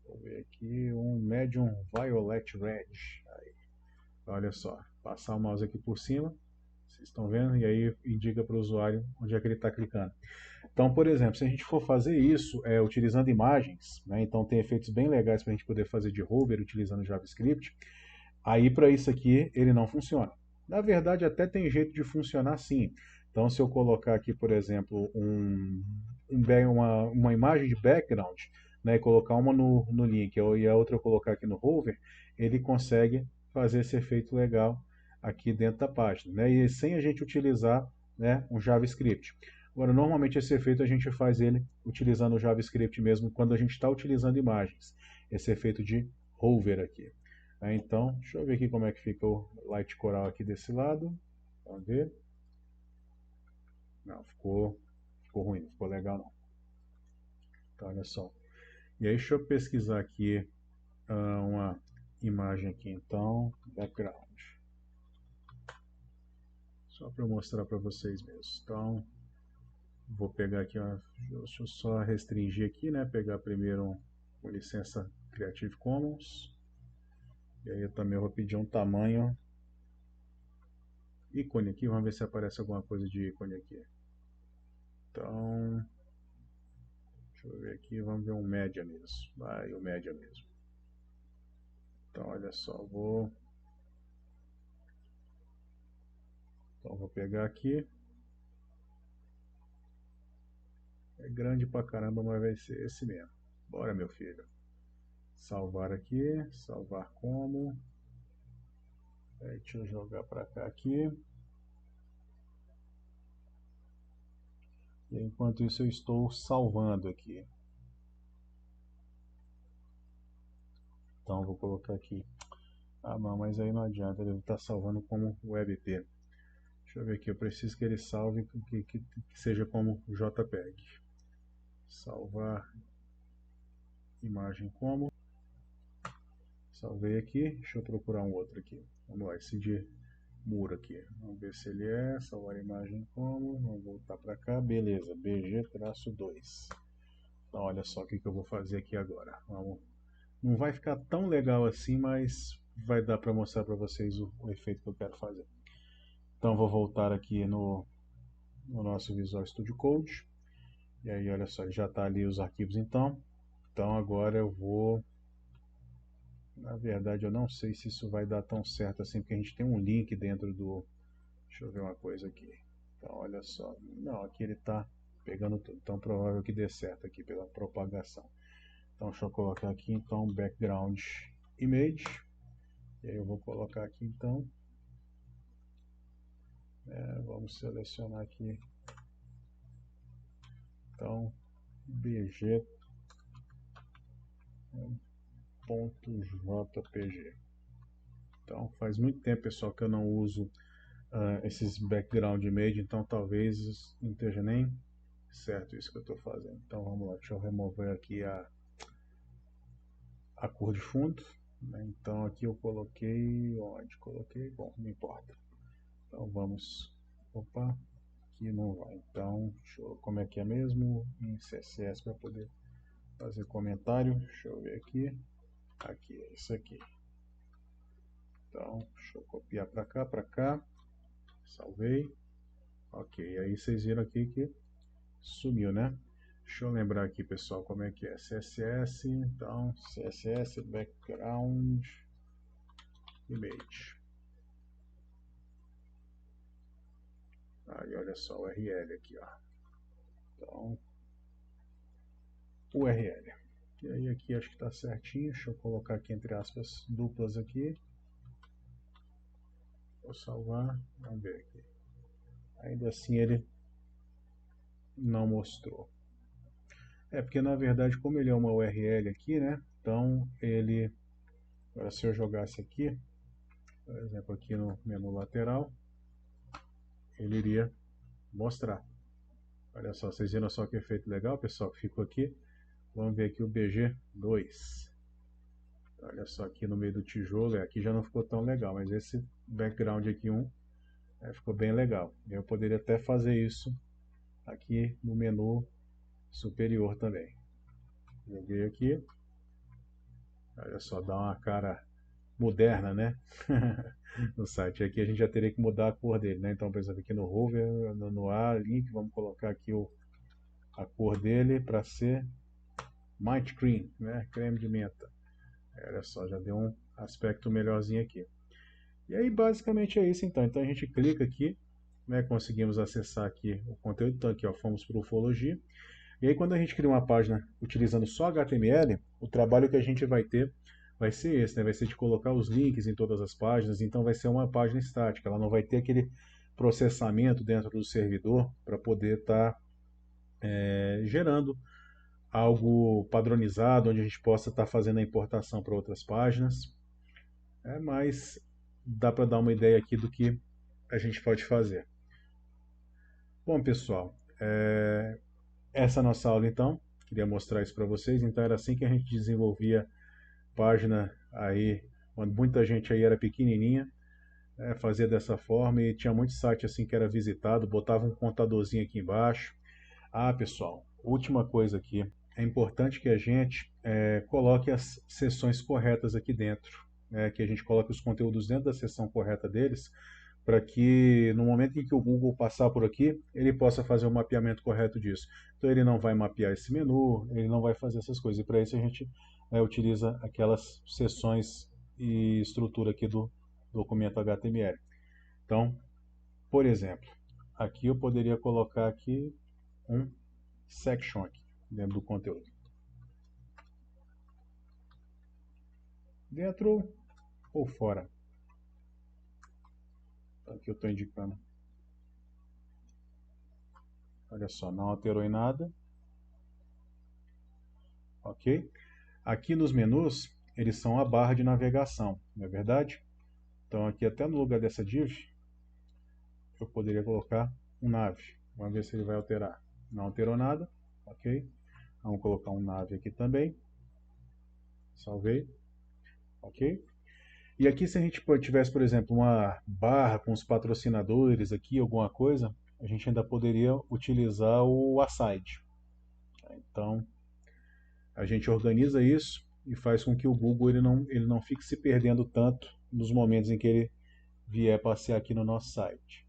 Vou ver aqui, um medium violet red. Aí, olha só, passar o mouse aqui por cima, vocês estão vendo? E aí indica para o usuário onde é que ele está clicando. Então, por exemplo, se a gente for fazer isso utilizando imagens, né, então tem efeitos bem legais para a gente poder fazer de hover utilizando JavaScript, aí para isso aqui ele não funciona. Na verdade, até tem jeito de funcionar sim. Então, se eu colocar aqui, por exemplo, uma imagem de background, né, e colocar uma no link e a outra eu colocar aqui no hover, ele consegue fazer esse efeito legal aqui dentro da página, né, e sem a gente utilizar, né, um JavaScript. Agora, normalmente esse efeito a gente faz ele utilizando o JavaScript mesmo quando a gente está utilizando imagens. Esse efeito de hover aqui. Então, deixa eu ver aqui como é que fica o Light Coral aqui desse lado. Vamos ver. Não, ficou ruim, não ficou legal não. Então, olha só. E aí, deixa eu pesquisar aqui uma imagem aqui, então, background. Só para mostrar para vocês mesmo. Então, vou pegar aqui, deixa eu só restringir aqui, né? Pegar primeiro com licença Creative Commons. E aí eu também vou pedir um tamanho ícone aqui, vamos ver se aparece alguma coisa de ícone aqui. Então, deixa eu ver aqui, vamos ver um média mesmo. Vai, o média mesmo. Então, olha só, vou pegar aqui. É grande pra caramba, mas vai ser esse mesmo. Bora, meu filho. Salvar aqui, salvar como. Deixa eu jogar pra cá aqui. E enquanto isso eu estou salvando aqui. Então vou colocar aqui. Ah não, mas aí não adianta, ele está salvando como WebP. Deixa eu ver aqui, eu preciso que ele salve que seja como JPEG. Salvar imagem como. Salvei aqui, deixa eu procurar um outro aqui. Vamos lá, esse de muro aqui. Vamos ver se ele é, salvar imagem como. Vamos voltar para cá, beleza, BG-2. Então olha só o que eu vou fazer aqui agora. Vamos. Não vai ficar tão legal assim, mas vai dar para mostrar para vocês o efeito que eu quero fazer. Então vou voltar aqui no nosso Visual Studio Code. E aí olha só, já está ali os arquivos então. Então agora eu vou... Na verdade eu não sei se isso vai dar tão certo assim, porque a gente tem um link dentro do... Deixa eu ver uma coisa aqui. Então olha só, não, aqui ele está pegando tudo. Então provável que dê certo aqui pela propagação. Então deixa eu colocar aqui então background image. E aí eu vou colocar aqui então... vamos selecionar aqui então bg.jpg. Então faz muito tempo, pessoal, que eu não uso esses background image, então talvez não esteja nem certo isso que eu estou fazendo. Então vamos lá, deixa eu remover aqui a cor de fundo, né? Então aqui eu coloquei onde? Coloquei, bom, não importa. Então vamos, opa, aqui não vai. Então, como é que é mesmo? Em CSS para poder fazer comentário. Deixa eu ver aqui. Aqui, é isso aqui. Então, deixa eu copiar para cá. Salvei. Ok, aí vocês viram aqui que sumiu, né? Deixa eu lembrar aqui, pessoal, como é que é. CSS, então, CSS background image. Aí, olha só o URL aqui, ó. Então, URL. E aí aqui acho que está certinho. Deixa eu colocar aqui entre aspas duplas aqui. Vou salvar. Vamos ver aqui. Ainda assim ele não mostrou. Porque na verdade, como ele é uma URL aqui, né? Então ele... Agora se eu jogasse aqui, por exemplo, aqui no menu lateral, ele iria mostrar. Olha só, vocês viram só que efeito legal, pessoal, que ficou aqui. Vamos ver aqui o BG2. Olha só aqui no meio do tijolo, aqui já não ficou tão legal, mas esse background aqui ficou bem legal. Eu poderia até fazer isso aqui no menu superior também. Joguei aqui. Olha só, dá uma cara moderna, né? No site. Aqui a gente já teria que mudar a cor dele, né? Então, por exemplo, aqui no hover, no A, link, vamos colocar aqui a cor dele para ser Might Cream, né? Creme de menta. Olha só, já deu um aspecto melhorzinho aqui. E aí basicamente é isso então. Então a gente clica aqui, né, conseguimos acessar aqui o conteúdo. Então aqui, ó, fomos para ufologia. E aí quando a gente cria uma página utilizando só HTML, o trabalho que a gente vai ter vai ser esse, né? Vai ser de colocar os links em todas as páginas, então vai ser uma página estática, ela não vai ter aquele processamento dentro do servidor para poder estar gerando algo padronizado, onde a gente possa estar fazendo a importação para outras páginas. Mas dá para dar uma ideia aqui do que a gente pode fazer. Bom, pessoal, essa é a nossa aula então. Queria mostrar isso para vocês. Então era assim que a gente desenvolvia página aí, quando muita gente aí era pequenininha, fazia dessa forma e tinha muito site assim que era visitado, botava um contadorzinho aqui embaixo. Pessoal, última coisa aqui. É importante que a gente coloque as seções corretas aqui dentro, que a gente coloque os conteúdos dentro da seção correta deles, para que no momento em que o Google passar por aqui, ele possa fazer o mapeamento correto disso. Então ele não vai mapear esse menu, ele não vai fazer essas coisas. E para isso a gente utiliza aquelas seções e estrutura aqui do documento HTML. Então, por exemplo, aqui eu poderia colocar aqui um section aqui dentro do conteúdo. Dentro ou fora? Aqui eu estou indicando. Olha só, não alterou em nada. Ok? Aqui nos menus, eles são a barra de navegação, não é verdade? Então aqui até no lugar dessa div, eu poderia colocar um nav. Vamos ver se ele vai alterar. Não alterou nada, ok? Vamos colocar um nav aqui também. Salvei, ok? E aqui se a gente tivesse, por exemplo, uma barra com os patrocinadores aqui, alguma coisa, a gente ainda poderia utilizar o aside. Então, a gente organiza isso e faz com que o Google ele não fique se perdendo tanto nos momentos em que ele vier passear aqui no nosso site.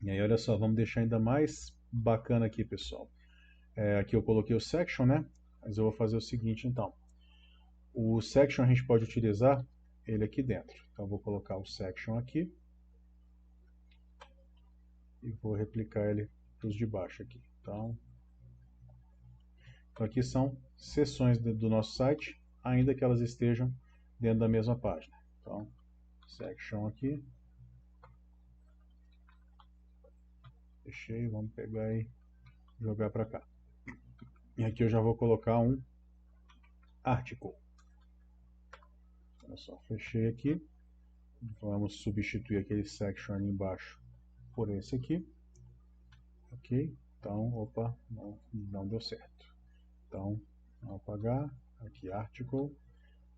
E aí, olha só, vamos deixar ainda mais bacana aqui, pessoal. Aqui eu coloquei o section, né? Mas eu vou fazer o seguinte, então. O section a gente pode utilizar ele aqui dentro. Então, eu vou colocar o section aqui. E vou replicar ele para os de baixo aqui. Então aqui são seções do nosso site, ainda que elas estejam dentro da mesma página. Então, section aqui. Fechei, vamos pegar e jogar para cá. E aqui eu já vou colocar um article. Olha só, fechei aqui. Vamos substituir aquele section ali embaixo por esse aqui. Ok, então, opa, não deu certo. Então, vamos apagar, aqui article,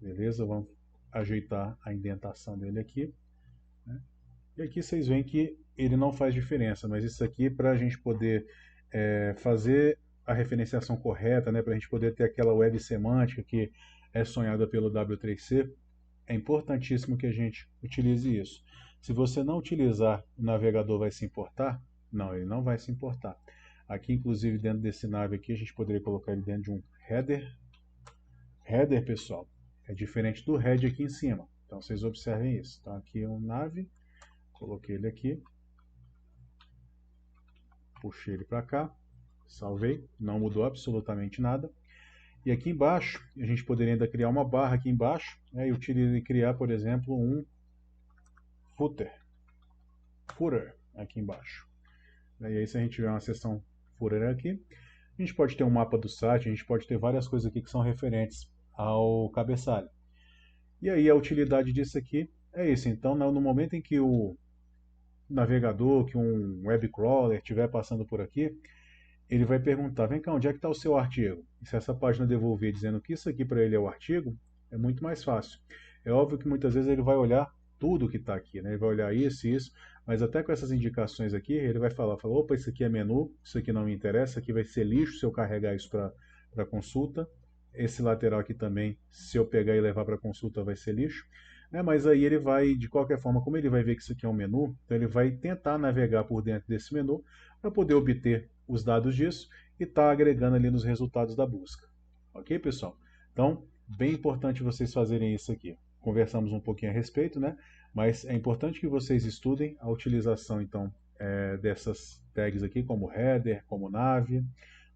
beleza, vamos ajeitar a indentação dele aqui. Né? E aqui vocês veem que ele não faz diferença, mas isso aqui para a gente poder fazer a referenciação correta, né, para a gente poder ter aquela web semântica que é sonhada pelo W3C, é importantíssimo que a gente utilize isso. Se você não utilizar, o navegador vai se importar? Não, ele não vai se importar. Aqui, inclusive, dentro desse nav aqui, a gente poderia colocar ele dentro de um header. Header, pessoal, é diferente do head aqui em cima. Então, vocês observem isso. Então, aqui é um nav, coloquei ele aqui, puxei ele para cá, salvei, não mudou absolutamente nada. E aqui embaixo, a gente poderia ainda criar uma barra aqui embaixo, né, e criar, por exemplo, um footer aqui embaixo. E aí, se a gente tiver uma seção footer aqui, a gente pode ter um mapa do site, a gente pode ter várias coisas aqui que são referentes ao cabeçalho. E aí a utilidade disso aqui é isso. Então, no momento em que o navegador, que um web crawler estiver passando por aqui, ele vai perguntar, vem cá, onde é que está o seu artigo? E se essa página devolver dizendo que isso aqui para ele é o artigo, é muito mais fácil. É óbvio que muitas vezes ele vai olhar tudo que está aqui, né? Ele vai olhar isso e isso, mas até com essas indicações aqui, ele vai falar, opa, isso aqui é menu, isso aqui não me interessa, isso aqui vai ser lixo se eu carregar isso para consulta. Esse lateral aqui também, se eu pegar e levar para consulta, vai ser lixo. Mas aí ele vai, de qualquer forma, como ele vai ver que isso aqui é um menu, então ele vai tentar navegar por dentro desse menu para poder obter os dados disso e está agregando ali nos resultados da busca. Ok, pessoal? Então, bem importante vocês fazerem isso aqui. Conversamos um pouquinho a respeito, né? Mas é importante que vocês estudem a utilização, então, dessas tags aqui, como header, como nav,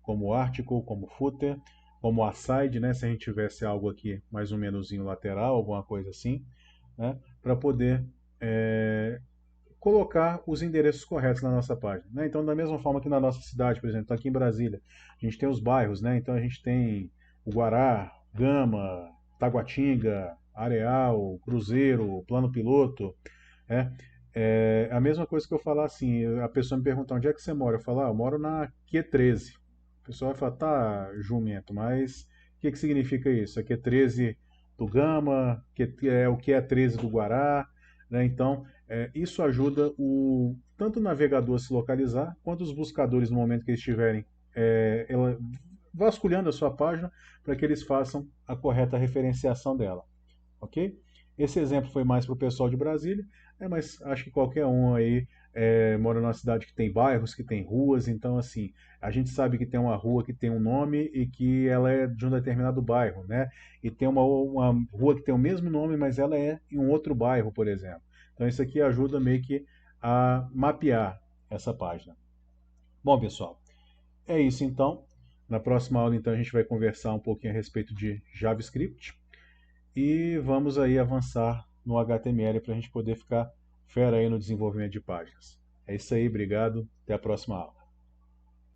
como article, como footer, como aside, né? Se a gente tivesse algo aqui mais ou menos em lateral, alguma coisa assim, né? Para poder colocar os endereços corretos na nossa página, né? Então, da mesma forma que na nossa cidade, por exemplo, aqui em Brasília, a gente tem os bairros, né? Então a gente tem o Guará, Gama, Taguatinga, Areal, Cruzeiro, Plano Piloto, né? É a mesma coisa que eu falar assim, a pessoa me pergunta onde é que você mora, eu falo, eu moro na Q13. O pessoal vai falar, tá, jumento, mas o que significa isso? A Q13 do Gama, o que é 13 do Guará, né? Então, isso ajuda tanto o navegador a se localizar, quanto os buscadores, no momento que eles estiverem vasculhando a sua página, para que eles façam a correta referenciação dela. Ok? Esse exemplo foi mais para o pessoal de Brasília, mas acho que qualquer um aí mora numa cidade que tem bairros, que tem ruas, então assim, a gente sabe que tem uma rua que tem um nome e que ela é de um determinado bairro, né? E tem uma rua que tem o mesmo nome, mas ela é em um outro bairro, por exemplo. Então isso aqui ajuda meio que a mapear essa página. Bom, pessoal, é isso então. Na próxima aula, então, a gente vai conversar um pouquinho a respeito de JavaScript e vamos aí avançar no HTML para a gente poder ficar fera aí no desenvolvimento de páginas. É isso aí, obrigado, até a próxima aula.